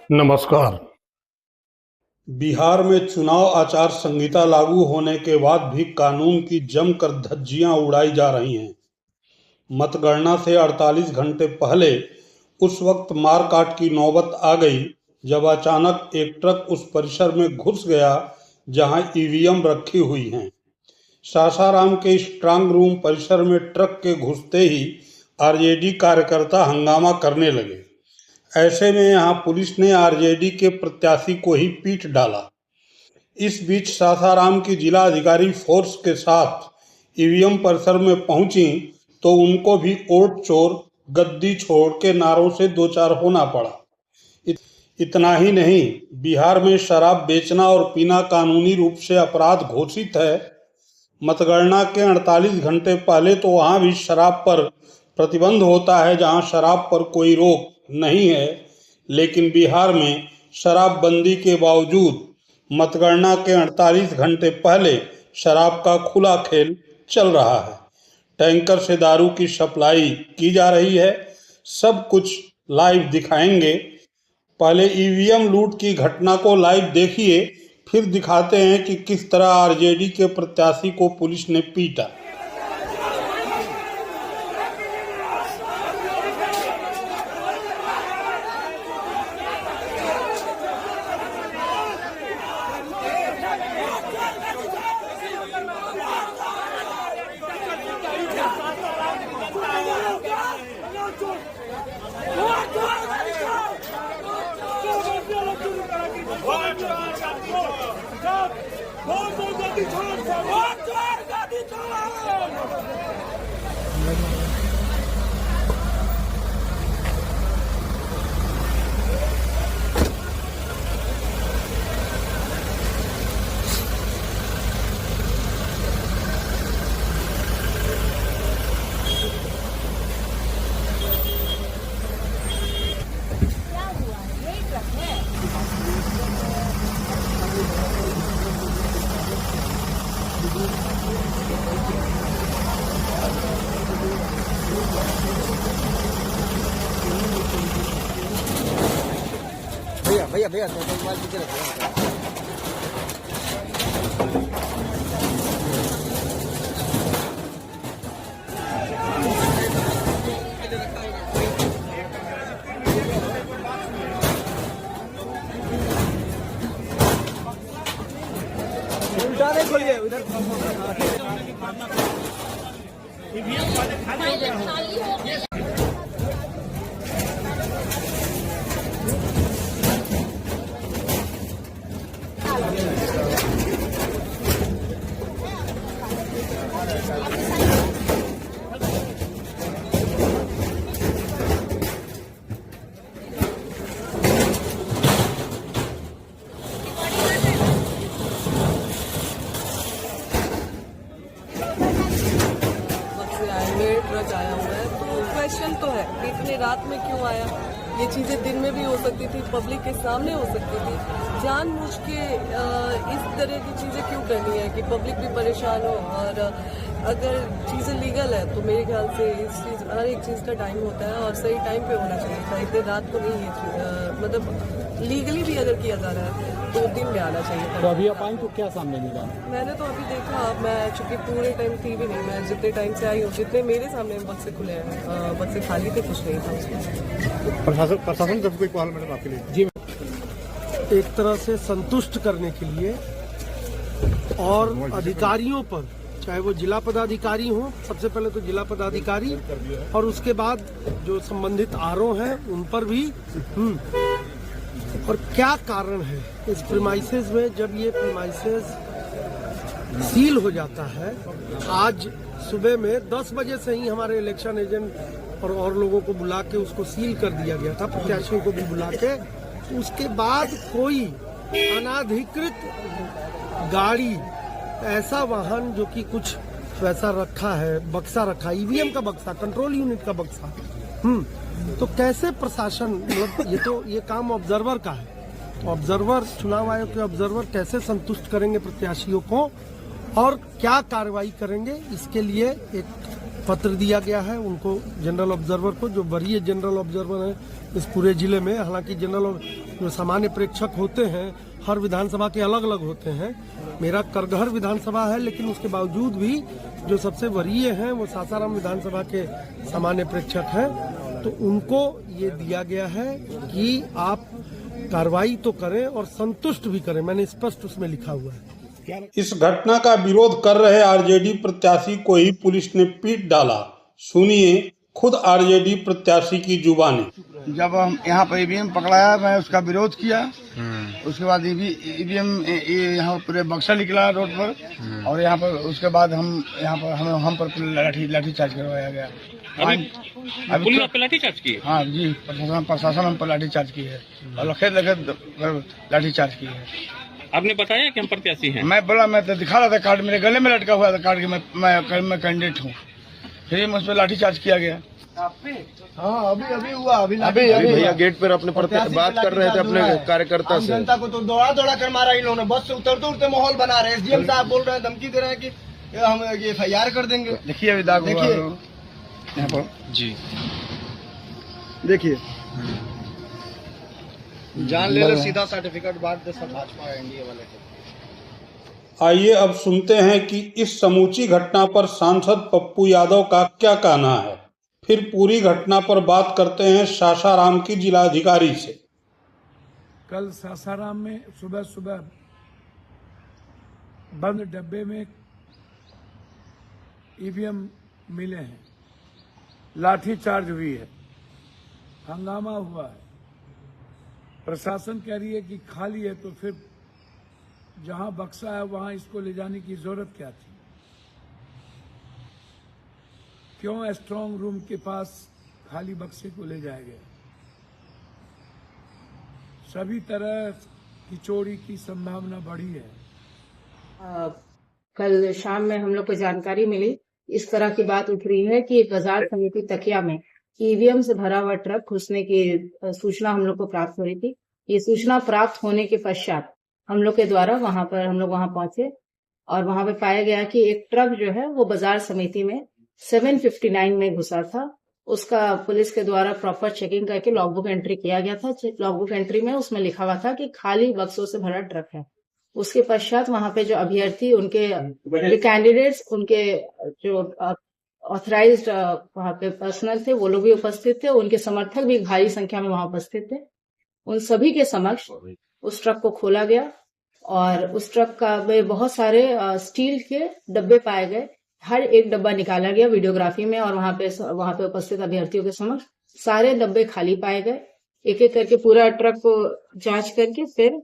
नमस्कार। बिहार में चुनाव आचार संहिता लागू होने के बाद भी कानून की जमकर धज्जियां उड़ाई जा रही हैं। मतगणना से 48 घंटे पहले उस वक्त मारकाट की नौबत आ गई जब अचानक एक ट्रक उस परिसर में घुस गया जहां ईवीएम रखी हुई हैं। सासाराम के स्ट्रांग रूम परिसर में ट्रक के घुसते ही आरजेडी कार्यकर्ता हंगामा करने लगे। ऐसे में यहां पुलिस ने आरजेडी के प्रत्याशी को ही पीट डाला। इस बीच सासाराम की जिला अधिकारी फोर्स के साथ ईवीएम परिसर में पहुंची तो उनको भी वोट चोर गद्दी छोड़ के नारों से दो चार होना पड़ा। इतना ही नहीं, बिहार में शराब बेचना और पीना कानूनी रूप से अपराध घोषित है। मतगणना के 48 घंटे पहले तो वहां भी शराब पर प्रतिबंध होता है जहां शराब पर कोई रोक नहीं है, लेकिन बिहार में शराबबंदी के बावजूद मतगणना के 48 घंटे पहले शराब का खुला खेल चल रहा है। टैंकर से दारू की सप्लाई की जा रही है। सब कुछ लाइव दिखाएंगे। पहले ईवीएम लूट की घटना को लाइव देखिए, फिर दिखाते हैं कि किस तरह आरजेडी के प्रत्याशी को पुलिस ने पीटा। भैया भैया भैया तो मोबाइल पीछे रखो। उल्टा नहीं खोलिए उधर। ट्रक आया हुआ है तो क्वेश्चन तो है कि इतने रात में क्यों आया। ये चीज़ें दिन में भी हो सकती थी, पब्लिक के सामने हो सकती थी। जानबूझ के इस तरह की चीज़ें क्यों करनी है कि पब्लिक भी परेशान हो। और अगर चीज़ें लीगल है तो मेरे ख्याल से हर एक चीज़ का टाइम होता है और सही टाइम पे होना चाहिए था। इतने रात को नहीं है, मतलब लीगली भी अगर किया जा रहा है तो दिन में आना चाहिए था। तो अभी आप आई तो क्या सामने मिला? मैंने तो अभी देखा, मैं चूंकि पूरे टाइम थी भी नहीं, मैं जितने टाइम से आई हूँ, जितने मेरे सामने बक्से खुले हैं, बक्से खाली थे, कुछ नहीं था उसमें। प्रशासन जब कोई कॉल मैडम आपके लिए जी एक तरह से संतुष्ट करने के लिए और अधिकारियों पर, चाहे वो जिला पदाधिकारी हो, सबसे पहले तो जिला पदाधिकारी और उसके बाद जो संबंधित आरओ हैं उन पर भी और क्या कारण है इस प्रीमाइसेस में। जब ये प्रीमाइसेस सील हो जाता है, आज सुबह में 10 बजे से ही हमारे इलेक्शन एजेंट और लोगों को बुला के उसको सील कर दिया गया था, प्रत्याशियों को भी बुला के। उसके बाद कोई अनाधिकृत गाड़ी, ऐसा वाहन जो कि कुछ वैसा रखा है, बक्सा रखा, ईवीएम का बक्सा, कंट्रोल यूनिट का बक्सा, तो कैसे प्रशासन, मतलब ये काम ऑब्जर्वर का है। तो ऑब्जर्वर, चुनाव आयोग के ऑब्जर्वर कैसे संतुष्ट करेंगे प्रत्याशियों को और क्या कार्रवाई करेंगे, इसके लिए एक पत्र दिया गया है उनको, जनरल ऑब्जर्वर को, जो वरीय जनरल ऑब्जर्वर है इस पूरे जिले में। हालांकि जनरल जो सामान्य प्रेक्षक होते हैं हर विधानसभा के अलग अलग होते हैं। मेरा करगहर विधानसभा है, लेकिन उसके बावजूद भी जो सबसे वरीय हैं वो सासाराम विधानसभा के सामान्य प्रेक्षक हैं। तो उनको ये दिया गया है कि आप कार्रवाई तो करें और संतुष्ट भी करें, मैंने स्पष्ट उसमें लिखा हुआ है। इस घटना का विरोध कर रहे आरजेडी प्रत्याशी को ही पुलिस ने पीट डाला। सुनिए खुद आरजेडी प्रत्याशी की जुबानी। जब हम यहाँ पर ईवीएम पकड़ाया, मैं उसका विरोध किया। उसके बाद ईवीएम यहाँ पूरे बक्सा निकला रोड पर, और यहाँ पर उसके बाद हम पर लाठी चार्ज करवाया गया। पुलिस आप पे लाठी चार्ज की? हाँ जी, प्रशासन हम पर लाठी चार्ज की है और लखेत लाठी चार्ज की है। आपने बताया कि हम प्रत्याशी हैं? मैं बोला, मैं तो दिखा रहा था कार्ड, मेरे गले में लटका हुआ था कार्ड कि मैं कैंडिडेट हूँ। फिर मुझ पर लाठी चार्ज किया गया। हाँ, अभी हुआ। अभी भैया गेट पर अपने बात कर रहे थे अपने कार्यकर्ता से। जनता को तो दौड़ा कर मारा इन लोगों ने। बस से उतरते माहौल बना रहे हैं। एसडीएम साहब बोल रहे हैं, धमकी दे रहे हैं कि हम ये FIR कर देंगे। देखिए अभी दाग देखिए यहाँ पर जी, देखिए जान ले लो, सीधा सर्टिफिकेट बांट दे सब भाजपा एनडीए वाले को। आइए अब सुनते हैं कि इस समूची घटना पर सांसद पप्पू यादव का क्या कहना है। फिर पूरी घटना पर बात करते हैं सासाराम की जिलाधिकारी से। कल सासाराम में सुबह सुबह बंद डब्बे में ईवीएम मिले हैं, लाठी चार्ज हुई है, हंगामा हुआ है। प्रशासन कह रही है कि खाली है, तो फिर जहां बक्सा है वहां इसको ले जाने की जरूरत क्या थी? क्यों स्ट्रांग रूम के पास खाली बक्से को ले जाया गया? सभी तरह की चोरी की संभावना बढ़ी है। कल शाम में हम लोग को जानकारी मिली, इस तरह की बात उठ रही है कि बाजार समिति तकिया में ईवीएम से भरा हुआ ट्रक घुसने की सूचना हम लोग को प्राप्त हो रही थी। ये सूचना प्राप्त होने के पश्चात हम लोग के द्वारा हम लोग वहां पहुंचे और वहां पे पाया गया कि एक ट्रक जो है वो बाजार समिति में 759 में घुसा था। उसका पुलिस के द्वारा प्रॉपर चेकिंग करके लॉगबुक एंट्री किया गया था। लॉगबुक एंट्री में उसमें लिखा हुआ था कि खाली बक्सों से भरा ट्रक है। उसके पश्चात वहां पे जो अभ्यर्थी, उनके जो कैंडिडेट्स, उनके जो ऑथराइज्ड वहां पे पर्सनल थे, वो लोग भी उपस्थित थे। उनके समर्थक भी भारी संख्या में वहां उपस्थित थे। उन सभी के समक्ष उस ट्रक को खोला गया और उस ट्रक का में बहुत सारे स्टील के डब्बे पाए गए। हर एक डब्बा निकाला गया वीडियोग्राफी में, और वहां पे उपस्थित अभ्यर्थियों के समक्ष सारे डब्बे खाली पाए गए। एक एक करके पूरा ट्रक को जांच करके फिर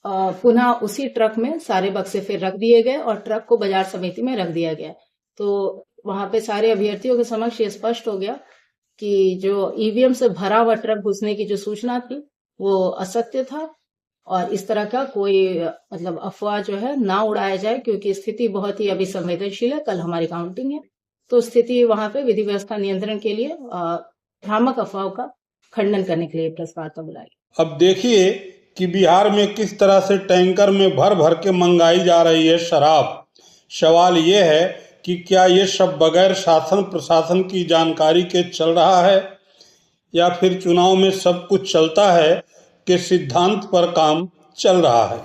पुनः उसी ट्रक में सारे बक्से फिर रख दिए गए और ट्रक को बाजार समिति में रख दिया गया। तो वहां पे सारे अभ्यर्थियों के समक्ष ये स्पष्ट हो गया कि जो ईवीएम से भरा हुआ ट्रक घुसने की जो सूचना थी वो असत्य था, और इस तरह का कोई मतलब अफवाह जो है ना उड़ाया जाए, क्योंकि स्थिति बहुत ही अभी संवेदनशील है। कल हमारी काउंटिंग है, तो स्थिति वहां पे विधि व्यवस्था नियंत्रण के लिए भ्रामक अफवाहों का खंडन करने के लिए प्रेस वार्ता बुलाई। अब देखिए कि बिहार में किस तरह से टैंकर में भर भर के मंगाई जा रही है शराब। सवाल ये है कि क्या ये सब बगैर शासन प्रशासन की जानकारी के चल रहा है, या फिर चुनाव में सब कुछ चलता है के सिद्धांत पर काम चल रहा है।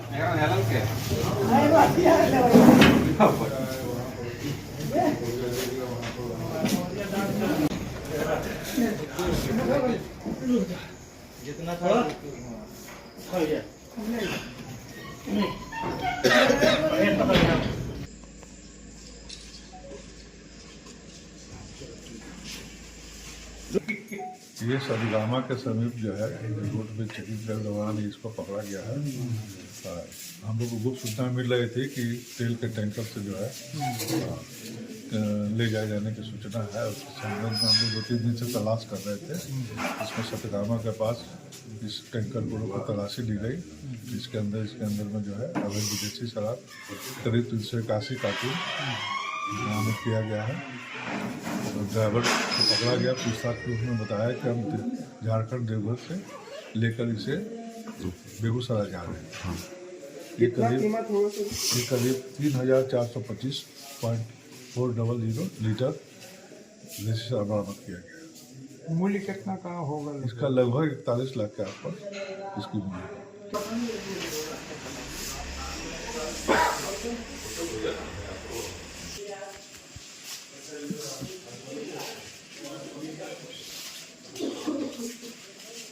ये सदगामा के समीप जो है रोड पे चेकिंग के दौरान इसको पकड़ा गया है। हम लोग को गुप्त सूचना मिल रही थी कि तेल के टैंकर से जो है ले जाए जाने की सूचना है। उसके संबंध में हम लोग 2-3 दिन से तलाश कर रहे थे। इसमें सतगामा के पास इस टैंकर को तलाशी ली गई। इसके अंदर में जो है अवैध विदेशी शराब करीब 381 कार्टून बरामद किया गया है। तो ड्राइवर को पकड़ा गया। पूछताछ में उसने बताया कि हम झारखंड देवघर से लेकर इसे बेगूसराय जा रहे हैं। ये करीब 3,425.5 400 लीटर देसी शराब बरामद किया गया। मूल्य कितना का होगा? इसका लगभग 41 लाख के आसपास इसकी मूल्य है।